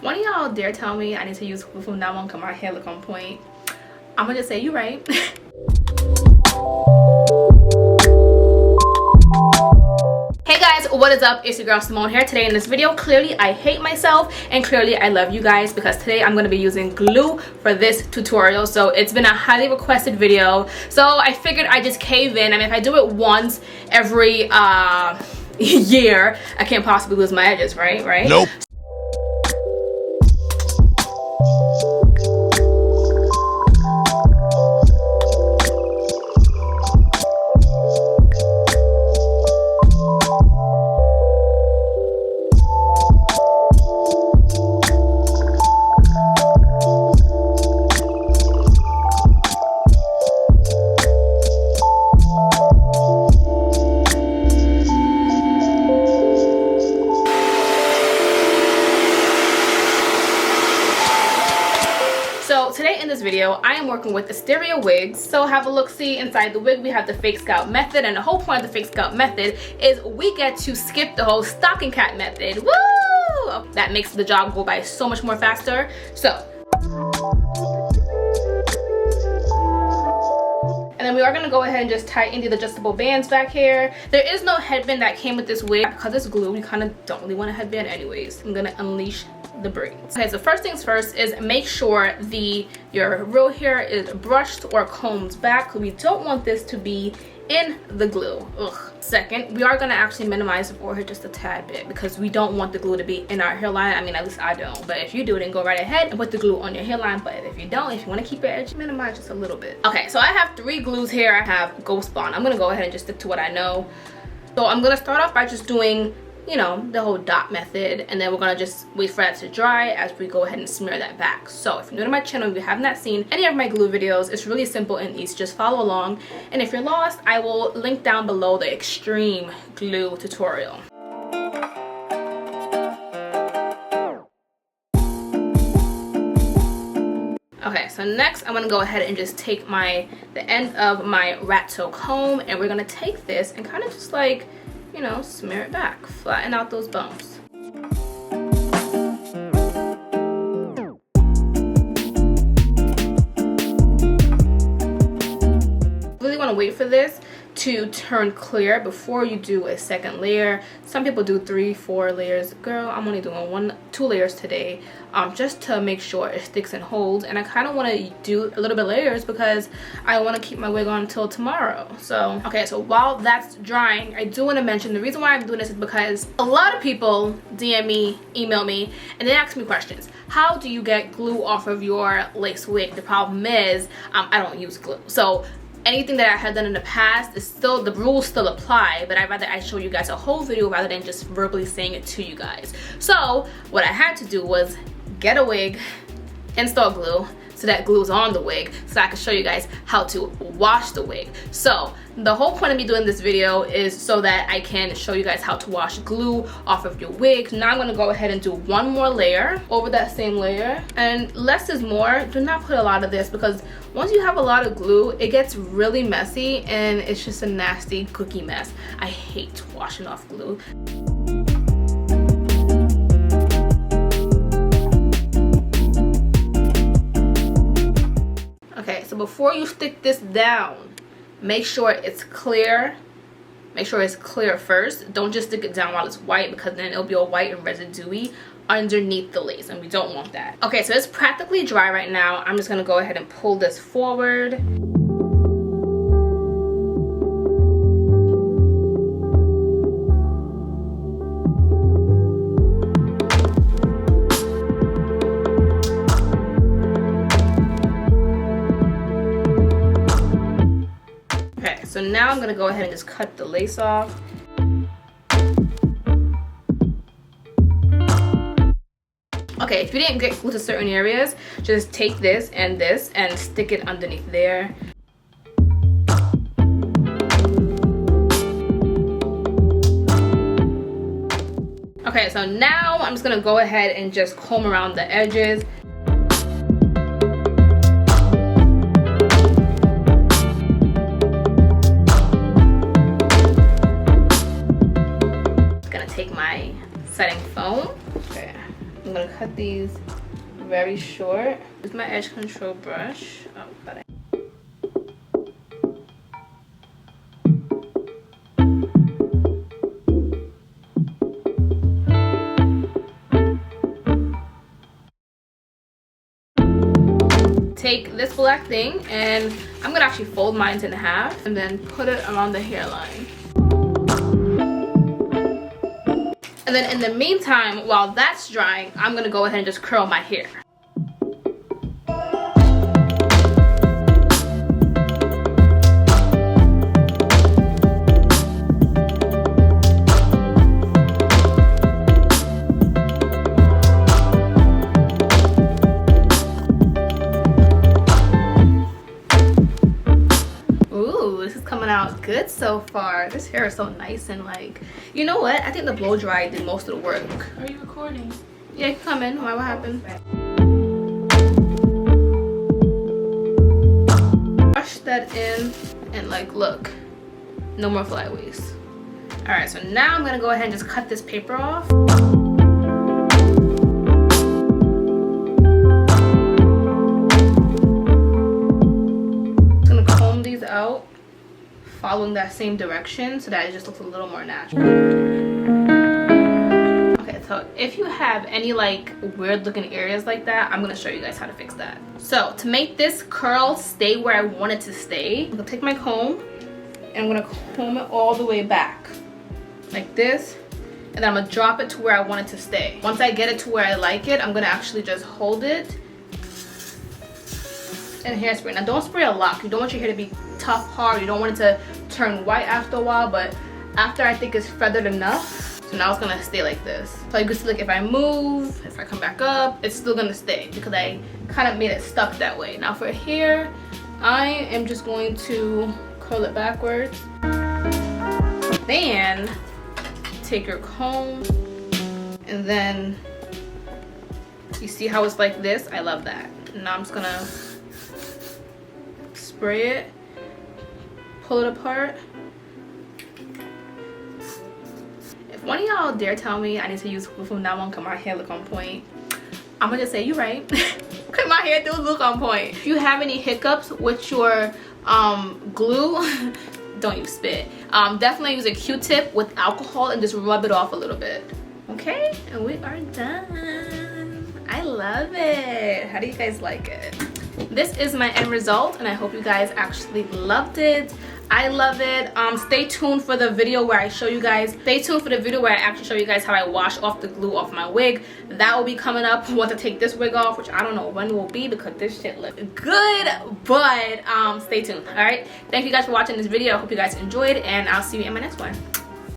One of y'all dare tell me I need to use glue from now on because my hair look on point. I'm gonna just say you right. Hey guys, what is up? It's your girl Simone here. Today in this video, clearly I hate myself and clearly I love you guys because today I'm going to be using glue for this tutorial. So it's been a highly requested video, so I figured I just cave in. I mean, if I do it once every year, I can't possibly lose my edges, right? Nope. So today in this video, I am working with Asteria wigs. So have a look-see inside the wig. We have the fake scalp method, and the whole point of the fake scalp method is we get to skip the whole stocking cap method. Woo! That makes the job go by so much more faster. So, and then we are going to go ahead and just tighten the adjustable bands back here. There is no headband that came with this wig. Because it's glue, we kind of don't really want a headband anyways. I'm going to unleash the braids. Okay, so first things first is make sure your real hair is brushed or combed back. We don't want this to be in the glue. Ugh. Second, we are going to actually minimize the forehead just a tad bit because we don't want the glue to be in our hairline. I mean, at least I don't, but if you do, then go right ahead and put the glue on your hairline. But if you don't, if you want to keep your edge, minimize just a little bit. Okay, so I have 3 glues here. I have Ghost Bond. I'm going to go ahead and just stick to what I know. So I'm going to start off by just doing, you know, the whole dot method, and then we're gonna just wait for that to dry as we go ahead and smear that back. So if you're new to my channel, if you have not seen any of my glue videos, it's really simple and easy. Just follow along, and if you're lost, I will link down below the extreme glue tutorial. Okay, so next I'm gonna go ahead and just take the end of my rat tail comb, and we're gonna take this and kind of just like, you know, smear it back, flatten out those bumps. Really want to wait for this to turn clear before you do a second layer. Some people do 3-4 layers. Girl, I'm only doing 2 layers today, just to make sure it sticks and holds. And I kind of want to do a little bit of layers because I want to keep my wig on until tomorrow. So okay, so while that's drying, I do want to mention the reason why I'm doing this is because a lot of people DM me, email me, and they ask me questions. How do you get glue off of your lace wig? The problem is I don't use glue. So anything that I have done in the past is still, the rules still apply, but I'd rather I show you guys a whole video rather than just verbally saying it to you guys. So what I had to do was get a wig, install glue, so that glue is on the wig, so I can show you guys how to wash the wig. So the whole point of me doing this video is so that I can show you guys how to wash glue off of your wig. Now I'm going to go ahead and do one more layer over that same layer, and less is more. Do not put a lot of this because once you have a lot of glue, it gets really messy and it's just a nasty cookie mess. I hate washing off glue. Okay, so before you stick this down, make sure it's clear. Make sure it's clear first. Don't just stick it down while it's white because then it'll be all white and residuey underneath the lace, and we don't want that. Okay, so it's practically dry right now. I'm just gonna go ahead and pull this forward. So now I'm going to go ahead and just cut the lace off. Okay, if you didn't get glue to certain areas, just take this and stick it underneath there. Okay, so now I'm just going to go ahead and just comb around the edges. setting foam. Okay, I'm I'm gonna cut these very short. Use my edge control brush. Oh, but take this black thing and I'm gonna actually fold mine in half and then put it around the hairline. And then in the meantime, while that's drying, I'm gonna go ahead and just curl my hair. Out good so far. This hair is so nice and like, you know what, I think the blow dry did most of the work. Are you recording? Yeah, you can come in. Why, what happened? Brush that in and like, look, no more flyaways. All right, so now I'm gonna go ahead and just cut this paper off. Just gonna comb these out, following that same direction so that it just looks a little more natural. Okay, so if you have any like weird looking areas like that, I'm gonna show you guys how to fix that. So to make this curl stay where I want it to stay, I'm gonna take my comb and I'm gonna comb it all the way back like this, and then I'm gonna drop it to where I want it to stay. Once I get it to where I like it, I'm gonna actually just hold it and hairspray. Now don't spray a lot. You don't want your hair to be tough, hard. You don't want it to turn white after a while, but after I think it's feathered enough, so now it's gonna stay like this. So you can see, like, if I move, if I come back up, it's still gonna stay because I kind of made it stuck that way. Now for hair, I am just going to curl it backwards. Then take your comb and then you see how it's like this? I love that. Now I'm just gonna spray it, pull it apart. If one of y'all dare tell me I need to use glue from now on because my hair look on point, I'm gonna just say you right. Because my hair do look on point. If you have any hiccups with your glue, don't use spit. Definitely use a Q-tip with alcohol and just rub it off a little bit. Okay, and we are done. I love it. How do you guys like it? This is my end result and I hope you guys actually loved it. I love it. Stay tuned for the video where I show you guys, actually show you guys how I wash off the glue off my wig. That will be coming up once I take this wig off, which I don't know when it will be because this shit looks good, but stay tuned. All right, thank you guys for watching this video. I hope you guys enjoyed and I'll see you in my next one.